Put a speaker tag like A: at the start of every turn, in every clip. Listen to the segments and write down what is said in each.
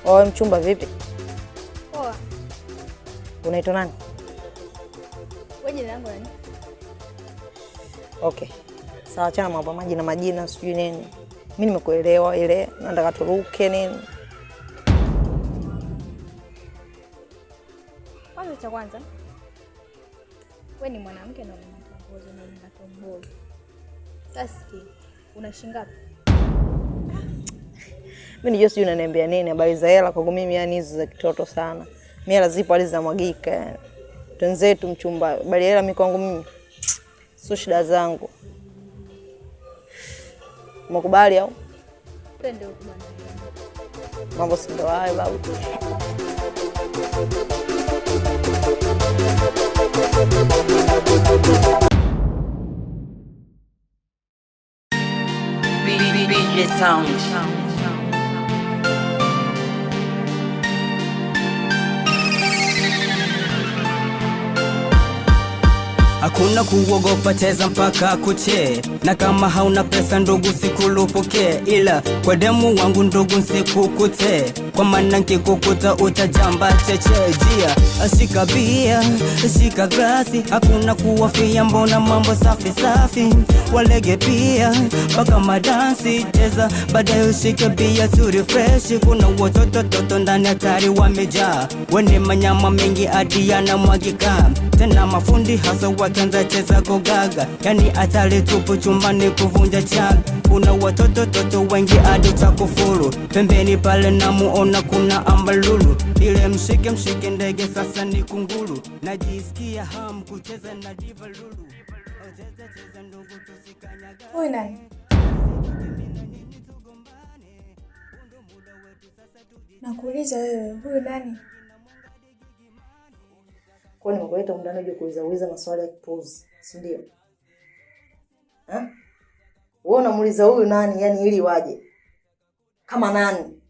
A: Oe mchumba vipi?
B: Poa.
A: Unaitwa nani?
B: Wewe jina langu nani?
A: Okay. Sawa, achana mambo maji na majina sijui nini. Mimi nimekuelewa ile nataka turuke nini.
B: Kwanza cha kwanza. Wewe ni mwanamke na unatongoza na unatomboa. Sasa una shingapi?
A: Mimi nijua sijui unaniambia nini habari za hela kwangu mimi, yani hizo za kitoto sana. Mimi hela zipo hali zinamwagika. Twenzetu mchumba, bali hela mimi kwangu mimi sio shida zangu. Mkubali au?
B: Twende huko bwana.
A: Mambo si ndo hayo babu.
C: BBB sound.
D: Hakuna kuogopa, cheza mpaka kuche, na kama hauna pesa ndugu sikulupuke, ila kwa demu wangu ndugu sikukute, kwa maana nkikukuta utajamba chechejia. Ashika bia, ashika glasi, hakuna kuwafia, mbona mambo safi safi, walege pia mpaka madansi, cheza baadaye ushike bia tu refresh. Kuna watoto toto ndani hatari wamejaa, wene manyama mengi hadi yanamwagika, tena mafundi hasa wakianza cheza gogaga, yani atale tupu chumbani kuvunja chaga. Kuna watoto toto wengi hadi takufuru, pembeni pale namuona kuna ambalulu, ile mshike ndege sasa ni kunguru, najisikia hamu kucheza na diva lulu. Cheza ndugu tusikanyaga.
B: Wewe nani? Nakuuliza wewe, huyu nani?
A: Kwa nini nimekuita mndani uje kuuliza maswali ya kipuzi, si ndio? Wewe unamuuliza huyu nani yani ili waje? Kama nani?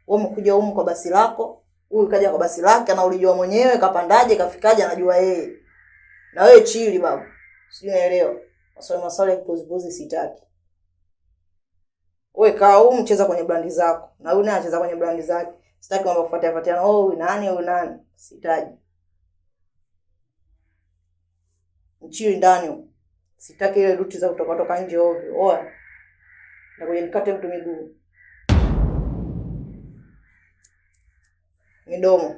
A: Wewe umekuja humu kwa basi lako, huyu kaja kwa basi lake, na ulijua mwenyewe kapandaje kafikaje anajua yeye. Na wewe chili babu. Sijui naelewa. Maswali ya kipuzi sitaki. Wewe kaa humu cheza kwenye brandi zako, na huyu naye anacheza kwenye brandi zake. Sitaki mambo kufuatiana. Oh, huyu nani? Sitaji. Mchili ndani. Sitaki ile ruti za kutoka nje ovyo. Oya. Na kwenye nikate mtu miguu. Midomo.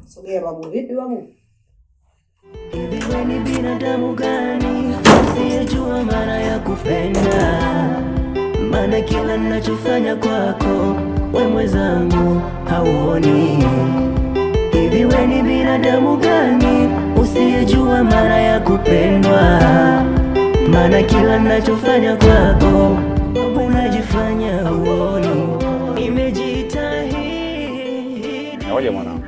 A: Sogea babu, vipi babu?
E: Hivi wewe ni binadamu gani usiyejua maana ya kupenda? Maana kila ninachofanya kwako wewe mwenzangu hauoni. Hivi wewe ni binadamu gani usiyejua maana ya kupendwa? Maana kila ninachofanya kwako unajifanya hauoni. Nimejitahidi.
F: Ngoja mwanangu.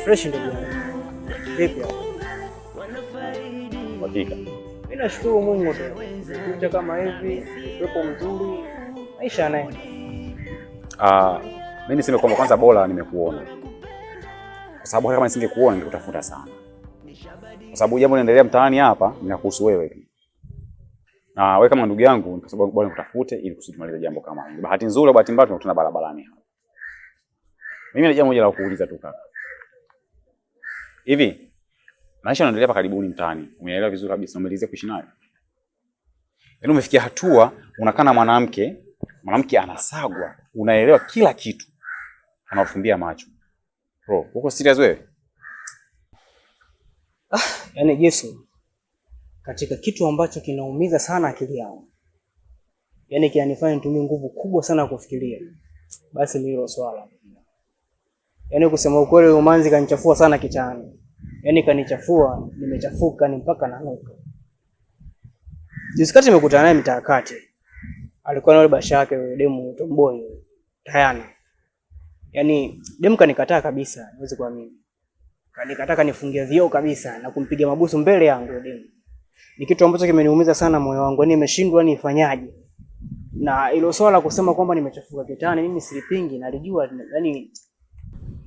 G: Fresh ndugu yangu. Vipi hapo?
F: Hakika.
G: Mimi nashukuru Mungu tu. Kuja kama hivi, upepo mzuri, maisha yanaenda.
F: Mimi niseme kwamba kwanza bora nimekuona. Kwa sababu kama nisingekuona ningekutafuta sana. Kwa sababu jambo linaendelea mtaani hapa linakuhusu wewe tu. Na wewe kama ndugu yangu kwa sababu bora nikutafute ili kusudi tumalize jambo kama hili. Bahati nzuri au bahati mbaya tunakutana barabarani hapa. Mimi na jambo moja la kuuliza tu kaka. Hivi maisha yanaendelea hapa karibuni mtaani. Umeelewa vizuri kabisa, umeelezea kuishi nayo. Yaani umefikia hatua unakaa na mwanamke anasagwa, unaelewa kila kitu. Anafumbia macho. Bro, uko serious wewe?
G: Yaani Yesu, katika kitu ambacho kinaumiza sana akili yangu, yaani kinanifanya nitumie nguvu kubwa sana kufikiria, basi ni hilo swala. Yaani kusema ukweli umanzi kanichafua sana kichani. Yaani kanichafua, nimechafuka ni mpaka nanuka. Juzi kati nimekutana naye mtaa kati. Alikuwa na yule basha yake yule demu tomboy Tayana. Yaani demu kanikataa kabisa, niweze kuamini. Kanikataa kanifungia vioo kabisa na kumpiga mabusu mbele yangu yule demu. Ni kitu ambacho kimeniumiza sana moyo wangu. Yaani nimeshindwa nifanyaje. Na ilo swala kusema kwamba nimechafuka kitani mimi silipingi, nalijua yani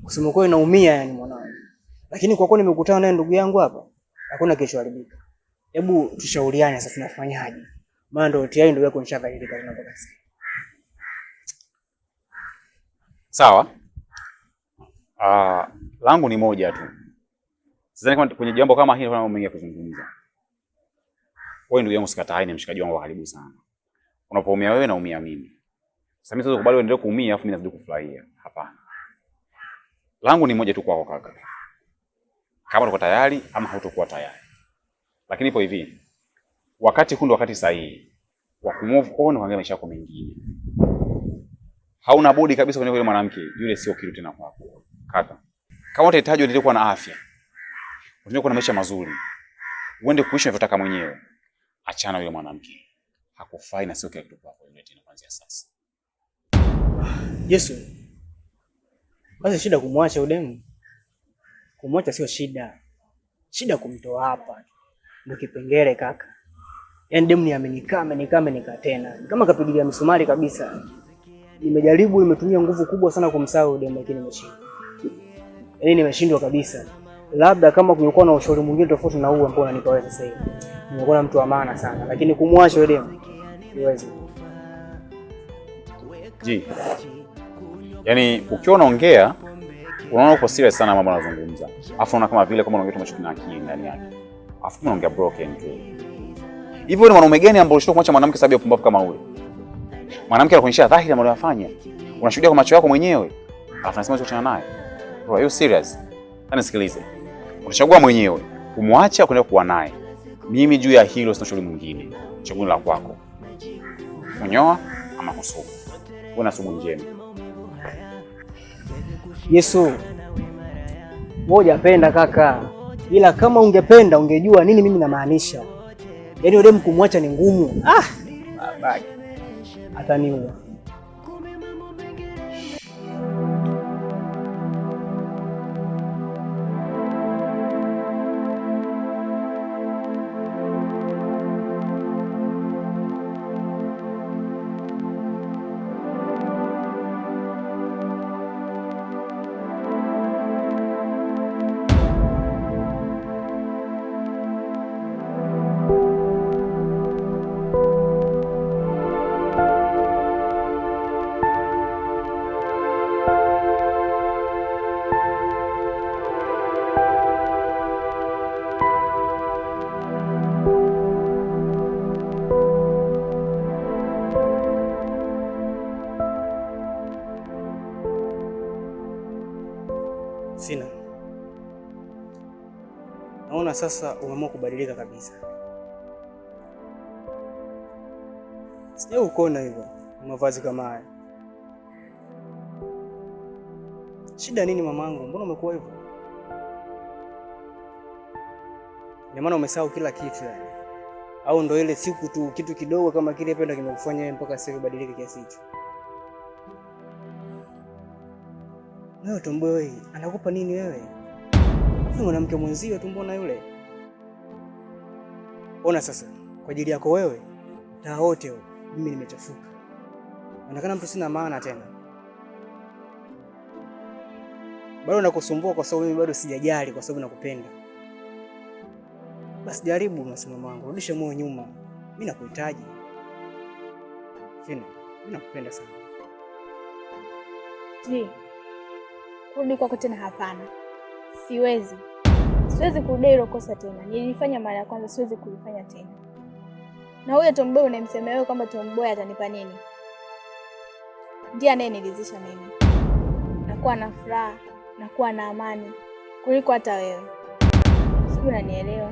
G: kusema kweli naumia yani mwanangu. Lakini kwa kuwa nimekutana naye ndugu yangu hapa, hakuna kilichoharibika. Hebu tushauriane sasa tunafanyaje? Maana ndio tayari ndugu yako nishadhalilika tunatoka sasa.
F: Sawa. Langu ni moja tu. Sidhani kama kwenye jambo kama hili kuna mambo mengi ya kuzungumza. Wewe ndugu yangu sikatai, ni mshikaji wangu wa karibu sana. Unapoumia wewe naumia mimi. Sasa mimi siwezi kubali uendelee kuumia afu mimi nazidi kufurahia. Hapana. Langu ni moja tu kwako kaka. Kama uko tayari ama hutakuwa tayari. Lakini ipo hivi. Wakati huu ndio wakati sahihi wa kumove on kuangalia maisha yako mengine. Hauna budi kabisa kwenye yule mwanamke, yule sio kitu tena kwako. Kaka. Kama unahitaji uendelee kuwa na afya, uendelee kuwa na maisha mazuri, uende kuishi unavyotaka mwenyewe, achana yule mwanamke. Hakufai na sio kitu kwako yule tena kuanzia sasa.
G: Yesu. Basi shida kumwacha udemu. Kumwacha sio shida. Shida kumtoa hapa. Ndio kipengele kaka. Yaani demu ni amenikaa tena. Kama kapigilia misumari kabisa. Nimejaribu, nimetumia nguvu kubwa sana kumsahau demu lakini nimeshindwa. Yaani nimeshindwa kabisa. Labda kama kungekuwa na ushauri mwingine tofauti na huu ambao unanipa wewe sasa hivi. Ningekuwa na mtu wa maana sana, lakini kumwacha yule demu siwezi.
F: Yaani ukiwa unaongea unaona uko serious sana mambo unazungumza. Afu unaona kama vile kama unaongea tu machukuna akili ndani yake. Afu unaongea broken tu. Hivyo ni mwanaume gani ambao unashindwa kumwacha mwanamke sababu ya pumbavu kama ule? Mwanamke anakuonyesha dhahiri mambo anayofanya. Unashuhudia kwa macho yako mwenyewe. Alafu unasema usiachane naye. Bro, are you serious? Ana sikilize. Unachagua mwenyewe kumwacha kwenda kuwa naye. Mimi juu ya hilo sina shughuli mwingine. Chaguo la kwako. Kunyoa ama kusuka. Wewe na sumu njema.
G: Yesu. Wewe hujapenda kaka. Ila kama ungependa ungejua nini mimi namaanisha. Yaani yule kumwacha ni ngumu. Bye. Ataniua. Sina. Naona sasa umeamua kubadilika kabisa. Sio ukona hivyo, mavazi kama haya. Shida nini mamangu? Mbona umekuwa hivyo? Ni maana umesahau kila kitu yani. Au ndo ile siku tu kitu kidogo kama kile penda kimekufanya wewe mpaka sasa ubadilike kiasi hicho? Wewe tomboy wewe, anakupa nini wewe? Wewe mwanamke mwenzio tu mbona yule? Ona sasa, kwa ajili yako wewe, taa wote mimi nimechafuka. Inaonekana mtu sina maana tena. Bado nakusumbua kwa sababu mimi bado sijajali kwa sababu nakupenda. Basi jaribu msimamo wangu, rudisha moyo nyuma. Mimi nakuhitaji. Fina, mimi nakupenda sana.
B: Kurudi kwako tena hapana. Siwezi kurudia hilo kosa tena. Nilifanya mara ya kwanza, siwezi kulifanya tena. Na huyo tomboy unamsemea wewe kwamba tomboy atanipa nini? Ndiye anayenilizisha mimi. Nakuwa na furaha, nakuwa na amani kuliko hata wewe. Sijui unanielewa.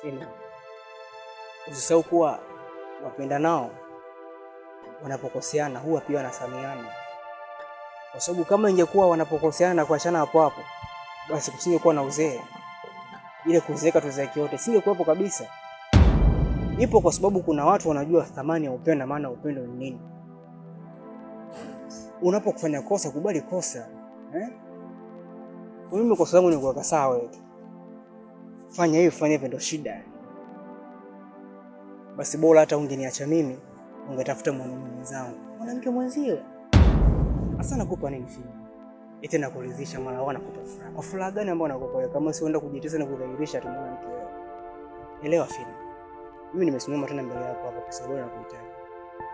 G: Sina. Usisahau kuwa wapenda nao wanapokoseana huwa pia wanasamiana. Kwa sababu kama ingekuwa wanapokoseana na kuachana hapo hapo, basi kusingekuwa na uzee. ile kuzeeka tuzeeke yote singekuwepo kabisa. Ipo kwa sababu kuna watu wanajua thamani ya upendo na maana upendo ni nini. Unapokufanya kosa kubali kosa. Mimi kosa langu ni kuweka sawa wewe. Fanya hivi ndio shida. Basi bora hata ungeniacha mimi, ungetafuta mwanamume mwenzangu. Mwanamke mwenzio. Sasa nakupa nini fini? Eti nakuridhisha mara wana kupa furaha. Kwa furaha gani ambayo nakupa kama si uenda kujitesa na kudhalilisha tu mwanamke wewe? Elewa fini. Mimi nimesimama tena mbele yako hapa kwa sababu nakuhitaji.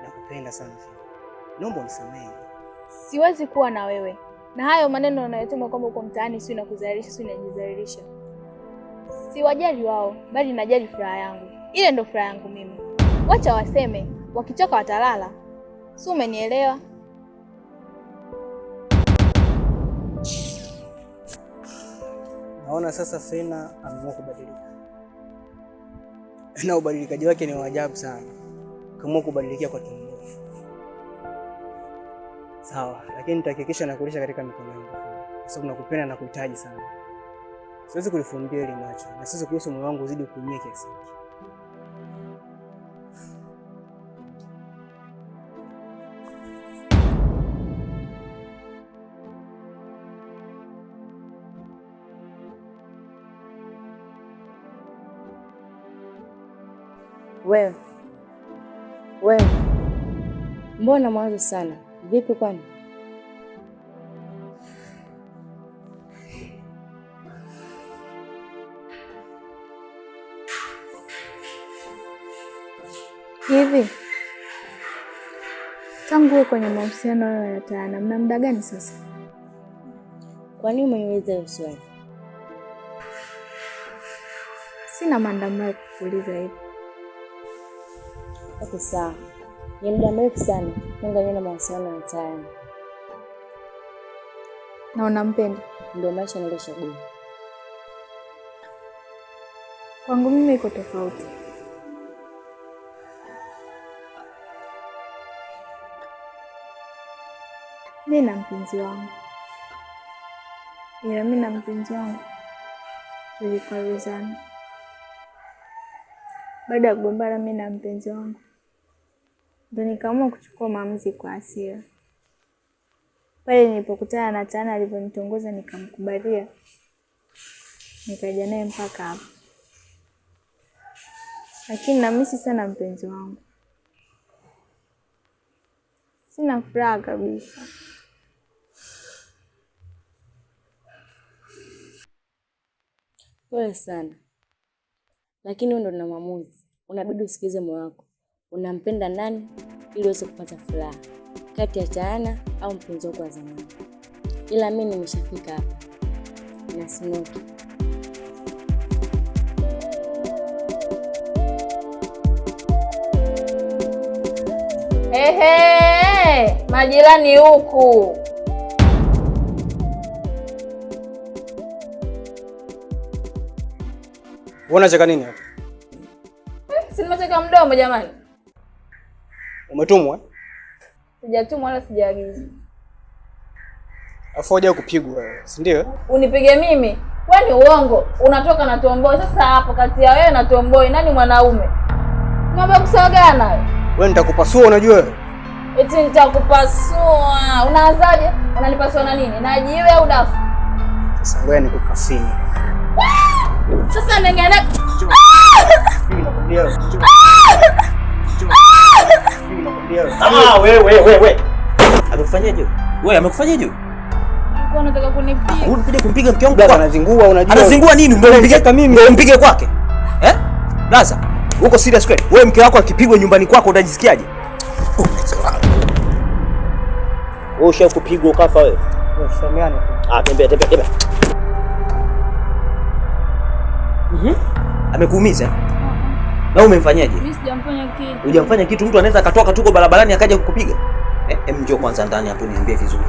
G: Nakupenda sana fini. Naomba unisamehe.
B: Siwezi kuwa na wewe. Na hayo maneno unayosema kwamba uko mtaani si unakudhalilisha, si unajidhalilisha. Siwajali wao, bali najali furaha yangu. Ile ndo furaha yangu mimi. Wacha waseme, wakichoka watalala. Si umenielewa?
G: Naona sasa Fena ameamua kubadilika. Na ubadilikaji wake ni wa ajabu sana. Kaamua kubadilikia kwa Tomboy. Sawa, lakini nitahakikisha nakulisha katika mikono yangu. Kwa sababu nakupenda na kuhitaji sana. Siwezi kulifumbia ile macho na siwezi kuruhusu moyo wangu uzidi kuumia kiasi hiki.
H: Wewe. Mbona mwanzo sana? Vipi kwani?
B: Hivi tangu wewe kwenye mahusiano hayo ya Tayana mna muda gani sasa?
H: Kwa nini umeniuliza hiyo swali?
B: Sina maandamano ya kukuuliza hivi.
H: Okay, sawa. Ni muda mrefu sana tangu nione mahusiano ya Tayana.
B: Na unampenda?
H: Ndio maisha niliochagua.
B: Kwangu mimi iko tofauti. Mimi na mpenzi wangu. Mimi na mpenzi wangu tulikwaruzana. Baada ya kugombana mimi na mpenzi wangu, ndio nikaamua kuchukua maamuzi kwa hasira. Pale nilipokutana na Tayana alivyonitongoza nikamkubalia. Nikaja naye mpaka hapa. Lakini namisi sana mpenzi wangu. Sina furaha kabisa.
H: Pole sana. Lakini wewe ndo una maamuzi. Unabidi usikize moyo wako. Unampenda nani ili uweze kupata furaha? Kati ya Tayana au mpenzi wako wa zamani? Ila mimi nimeshafika hapa. Na sinoki.
A: Ehe, majirani huku.
G: Unacheka nini hapa?
A: Si nimecheka mdomo jamani.
G: Umetumwa?
A: Sijatumwa wala sijaagizwa.
G: Afu hoja kupigwa wewe, si ndio?
A: Unipige mimi? Wewe ni uongo. Unatoka na Tomboy. Sasa hapo kati ya wewe na Tomboy nani mwanaume? Ngombe kusogana wewe.
G: Wewe nitakupasua unajua wewe.
A: Eti nitakupasua. Unaanzaje? Unanipasua na nini? Na jiwe au dafu?
G: Sasa wewe nikukafini.
A: Sasa nengene.
G: Mimi nakwambia wewe. Mimi nakwambia wewe.
I: Wewe. Amekufanyaje? Wewe amekufanyaje?
A: Alikuwa anataka kunipiga.
I: Unataka kumpiga mke wangu?
G: Blaza anazingua unajua.
I: Anazingua nini? Unampiga mimi. Ndio umpige kwake. Blaza, uko serious kweli? Wewe mke wako akipigwa nyumbani kwako utajisikiaje? Wewe ushakupigwa ukafa wewe.
G: Tusameane tu.
I: Tembea. Amekuumiza? Na umemfanyaje?
B: Mimi sijamfanya kitu.
I: Hujamfanya kitu, mtu anaweza akatoka tuko barabarani akaja kukupiga? Njoo kwanza ndani hapo niambie vizuri.